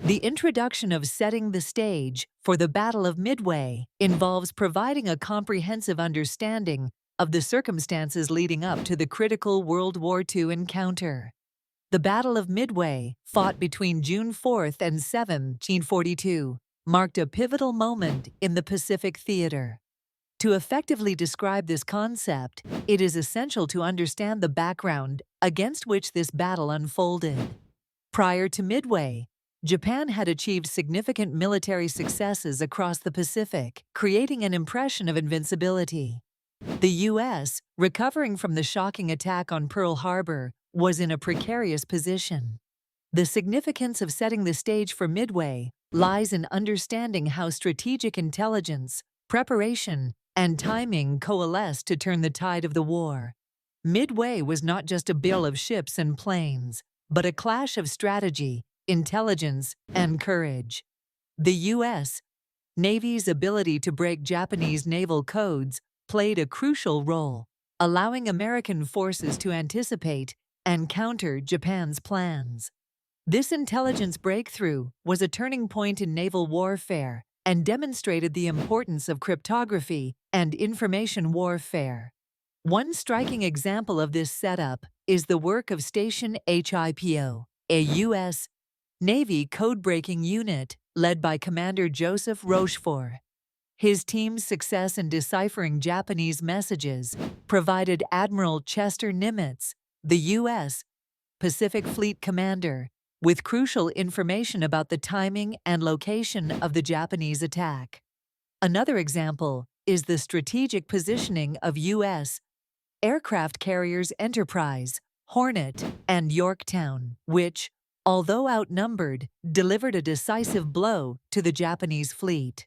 The introduction of setting the stage for the Battle of Midway involves providing a comprehensive understanding of the circumstances leading up to the critical World War II encounter. The Battle of Midway, fought between June 4th and 7th, 1942, marked a pivotal moment in the Pacific theater. To effectively describe this concept, it is essential to understand the background against which this battle unfolded. Prior to Midway, Japan had achieved significant military successes across the Pacific, creating an impression of invincibility. The U.S., recovering from the shocking attack on Pearl Harbor, was in a precarious position. The significance of setting the stage for Midway lies in understanding how strategic intelligence, preparation, and timing coalesced to turn the tide of the war. Midway was not just a battle of ships and planes, but a clash of strategy, intelligence, and courage. The U.S. Navy's ability to break Japanese naval codes played a crucial role, allowing American forces to anticipate and counter Japan's plans. This intelligence breakthrough was a turning point in naval warfare and demonstrated the importance of cryptography and information warfare. One striking example of this setup is the work of Station HIPO, a U.S. Navy code-breaking unit led by Commander Joseph Rochefort. His team's success in deciphering Japanese messages provided Admiral Chester Nimitz, the U.S. Pacific Fleet commander, with crucial information about the timing and location of the Japanese attack. Another example is the strategic positioning of U.S. aircraft carriers Enterprise, Hornet, and Yorktown, which, although outnumbered, delivered a decisive blow to the Japanese fleet.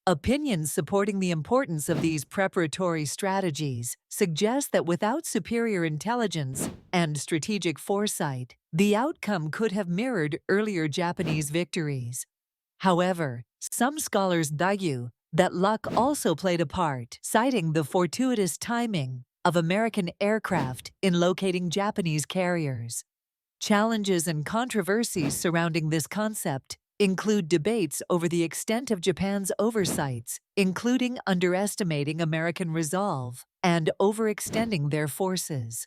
Opinions supporting the importance of these preparatory strategies suggest that without superior intelligence and strategic foresight, the outcome could have mirrored earlier Japanese victories. However, some scholars argue that luck also played a part, citing the fortuitous timing of American aircraft in locating Japanese carriers. Challenges and controversies surrounding this concept include debates over the extent of Japan's oversights, including underestimating American resolve and overextending their forces.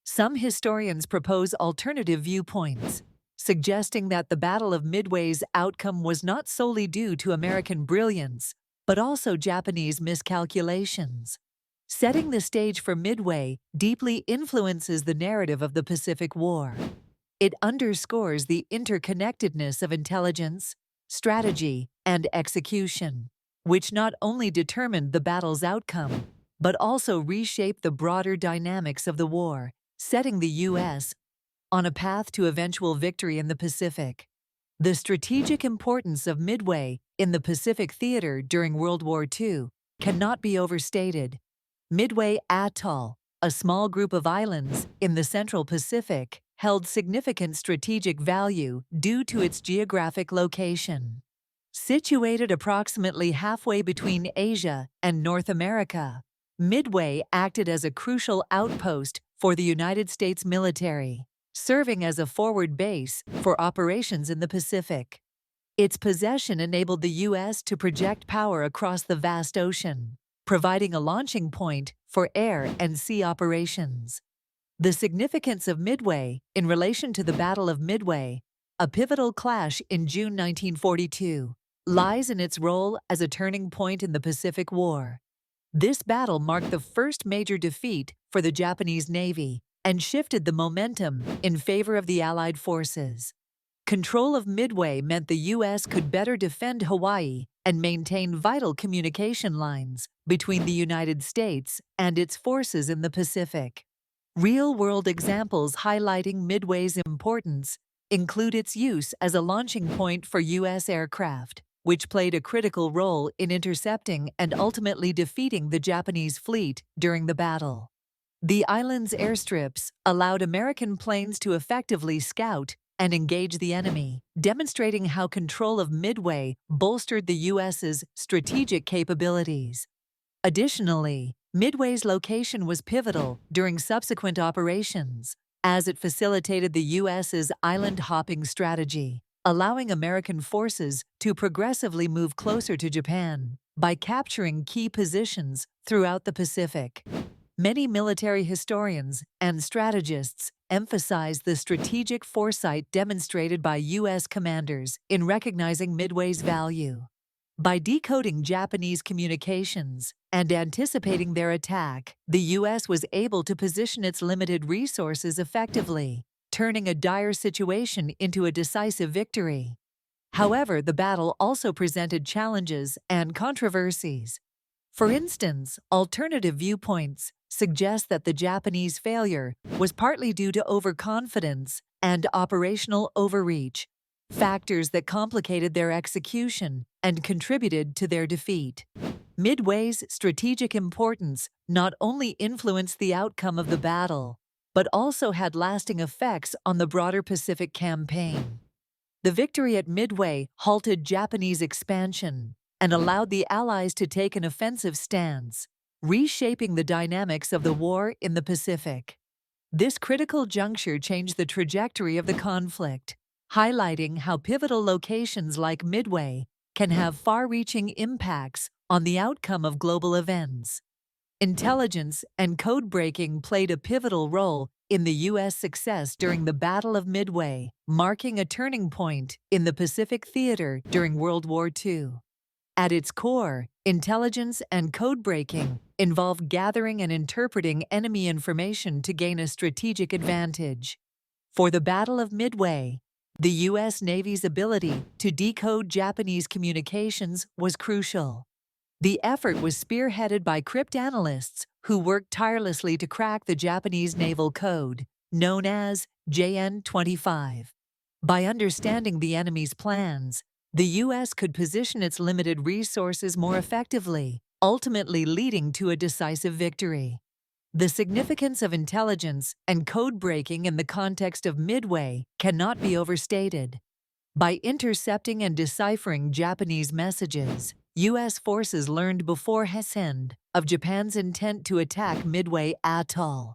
Some historians propose alternative viewpoints, suggesting that the Battle of Midway's outcome was not solely due to American brilliance, but also Japanese miscalculations. Setting the stage for Midway deeply influences the narrative of the Pacific War. It underscores the interconnectedness of intelligence, strategy, and execution, which not only determined the battle's outcome, but also reshaped the broader dynamics of the war, setting the U.S. on a path to eventual victory in the Pacific. The strategic importance of Midway in the Pacific theater during World War II cannot be overstated. Midway Atoll, a small group of islands in the Central Pacific, held significant strategic value due to its geographic location. Situated approximately halfway between Asia and North America, Midway acted as a crucial outpost for the United States military, serving as a forward base for operations in the Pacific. Its possession enabled the U.S. to project power across the vast ocean, providing a launching point for air and sea operations. The significance of Midway in relation to the Battle of Midway, a pivotal clash in June 1942, lies in its role as a turning point in the Pacific War. This battle marked the first major defeat for the Japanese Navy and shifted the momentum in favor of the Allied forces. Control of Midway meant the U.S. could better defend Hawaii and maintain vital communication lines between the United States and its forces in the Pacific. Real-world examples highlighting Midway's importance include its use as a launching point for U.S. aircraft, which played a critical role in intercepting and ultimately defeating the Japanese fleet during the battle. The island's airstrips allowed American planes to effectively scout and engage the enemy, demonstrating how control of Midway bolstered the U.S.'s strategic capabilities. Additionally, Midway's location was pivotal during subsequent operations, as it facilitated the U.S.'s island-hopping strategy, allowing American forces to progressively move closer to Japan by capturing key positions throughout the Pacific. Many military historians and strategists emphasize the strategic foresight demonstrated by U.S. commanders in recognizing Midway's value. By decoding Japanese communications and anticipating their attack, the U.S. was able to position its limited resources effectively, turning a dire situation into a decisive victory. However, the battle also presented challenges and controversies. For instance, alternative viewpoints suggest that the Japanese failure was partly due to overconfidence and operational overreach, factors that complicated their execution and contributed to their defeat. Midway's strategic importance not only influenced the outcome of the battle, but also had lasting effects on the broader Pacific campaign. The victory at Midway halted Japanese expansion and allowed the Allies to take an offensive stance, reshaping the dynamics of the war in the Pacific. This critical juncture changed the trajectory of the conflict, highlighting how pivotal locations like Midway can have far-reaching impacts on the outcome of global events. Intelligence and code-breaking played a pivotal role in the U.S. success during the Battle of Midway, marking a turning point in the Pacific theater during World War II. At its core, intelligence and code-breaking involve gathering and interpreting enemy information to gain a strategic advantage. For the Battle of Midway, the U.S. Navy's ability to decode Japanese communications was crucial. The effort was spearheaded by cryptanalysts who worked tirelessly to crack the Japanese naval code, known as JN-25. By understanding the enemy's plans, the U.S. could position its limited resources more effectively, ultimately leading to a decisive victory. The significance of intelligence and code-breaking in the context of Midway cannot be overstated. By intercepting and deciphering Japanese messages, U.S. forces learned beforehand of Japan's intent to attack Midway Atoll.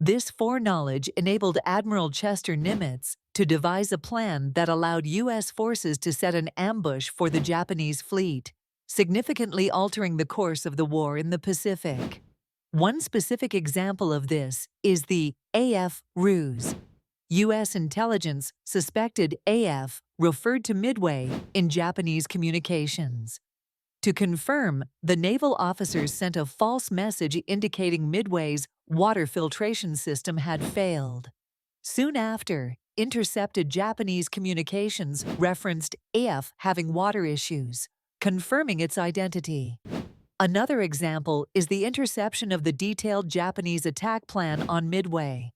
This foreknowledge enabled Admiral Chester Nimitz to devise a plan that allowed U.S. forces to set an ambush for the Japanese fleet, significantly altering the course of the war in the Pacific. One specific example of this is the AF ruse. U.S. intelligence suspected AF referred to Midway in Japanese communications. To confirm, the naval officers sent a false message indicating Midway's water filtration system had failed. Soon after, intercepted Japanese communications referenced AF having water issues, confirming its identity. Another example is the interception of the detailed Japanese attack plan on Midway.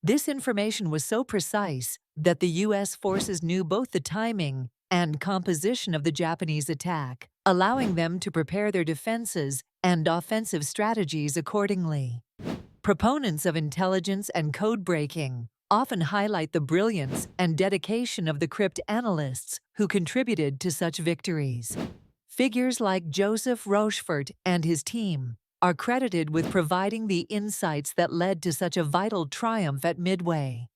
This information was so precise that the U.S. forces knew both the timing and composition of the Japanese attack, allowing them to prepare their defenses and offensive strategies accordingly. Proponents of intelligence and code-breaking often highlight the brilliance and dedication of the cryptanalysts who contributed to such victories. Figures like Joseph Rochefort and his team are credited with providing the insights that led to such a vital triumph at Midway.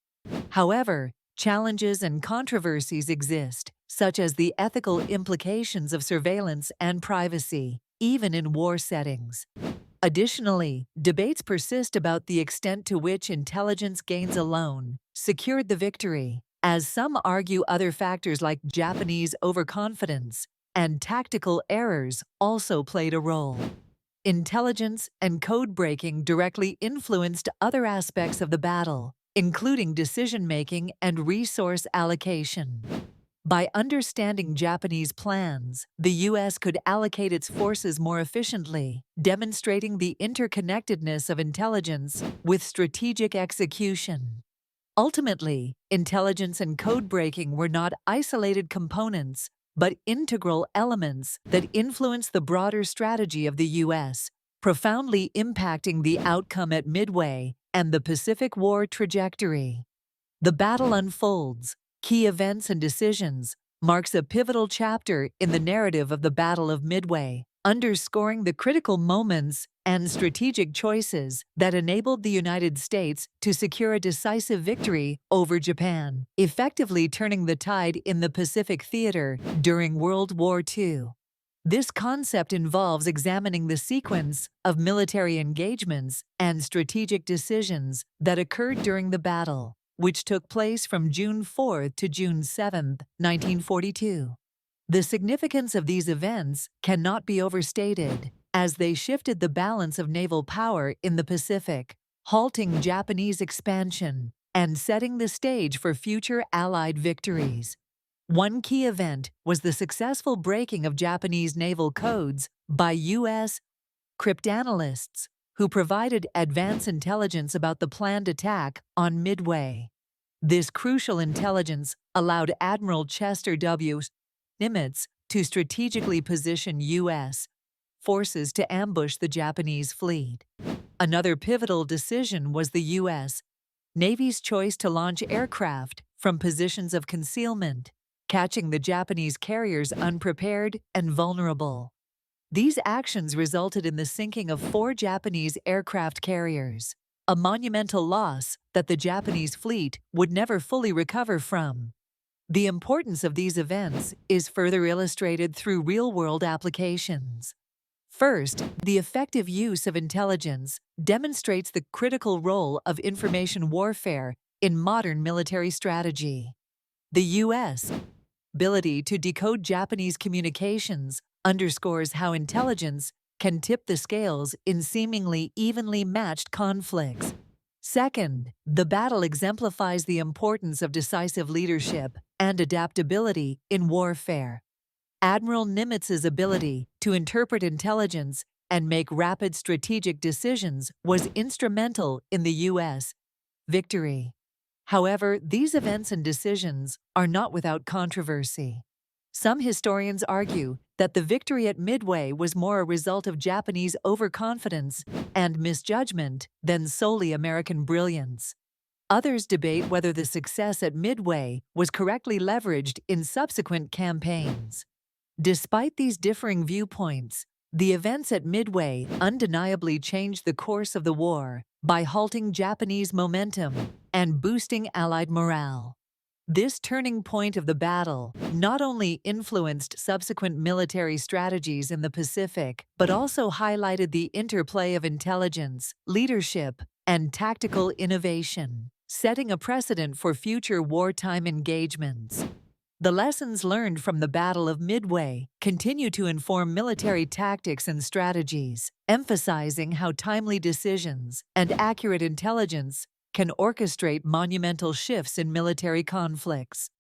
However, challenges and controversies exist, such as the ethical implications of surveillance and privacy, even in war settings. Additionally, debates persist about the extent to which intelligence gains alone secured the victory, as some argue other factors like Japanese overconfidence and tactical errors also played a role. Intelligence and code-breaking directly influenced other aspects of the battle, including decision-making and resource allocation. By understanding Japanese plans, the U.S. could allocate its forces more efficiently, demonstrating the interconnectedness of intelligence with strategic execution. Ultimately, intelligence and code-breaking were not isolated components, but integral elements that influenced the broader strategy of the U.S., profoundly impacting the outcome at Midway and the Pacific War trajectory. The battle unfolds. Key events and decisions marks a pivotal chapter in the narrative of the Battle of Midway, underscoring the critical moments and strategic choices that enabled the United States to secure a decisive victory over Japan, effectively turning the tide in the Pacific theater during World War II. This concept involves examining the sequence of military engagements and strategic decisions that occurred during the battle, which took place from June 4 to June 7, 1942. The significance of these events cannot be overstated, as they shifted the balance of naval power in the Pacific, halting Japanese expansion and setting the stage for future Allied victories. One key event was the successful breaking of Japanese naval codes by U.S. cryptanalysts, who provided advance intelligence about the planned attack on Midway. This crucial intelligence allowed Admiral Chester W. Nimitz to strategically position U.S. forces to ambush the Japanese fleet. Another pivotal decision was the U.S. Navy's choice to launch aircraft from positions of concealment, catching the Japanese carriers unprepared and vulnerable. These actions resulted in the sinking of 4 Japanese aircraft carriers, a monumental loss that the Japanese fleet would never fully recover from. The importance of these events is further illustrated through real-world applications. First, the effective use of intelligence demonstrates the critical role of information warfare in modern military strategy. The U.S. ability to decode Japanese communications underscores how intelligence can tip the scales in seemingly evenly matched conflicts. Second, the battle exemplifies the importance of decisive leadership and adaptability in warfare. Admiral Nimitz's ability to interpret intelligence and make rapid strategic decisions was instrumental in the U.S. victory. However, these events and decisions are not without controversy. Some historians argue that the victory at Midway was more a result of Japanese overconfidence and misjudgment than solely American brilliance. Others debate whether the success at Midway was correctly leveraged in subsequent campaigns. Despite these differing viewpoints, the events at Midway undeniably changed the course of the war by halting Japanese momentum and boosting Allied morale. This turning point of the battle not only influenced subsequent military strategies in the Pacific, but also highlighted the interplay of intelligence, leadership, and tactical innovation, setting a precedent for future wartime engagements. The lessons learned from the Battle of Midway continue to inform military tactics and strategies, emphasizing how timely decisions and accurate intelligence can orchestrate monumental shifts in military conflicts.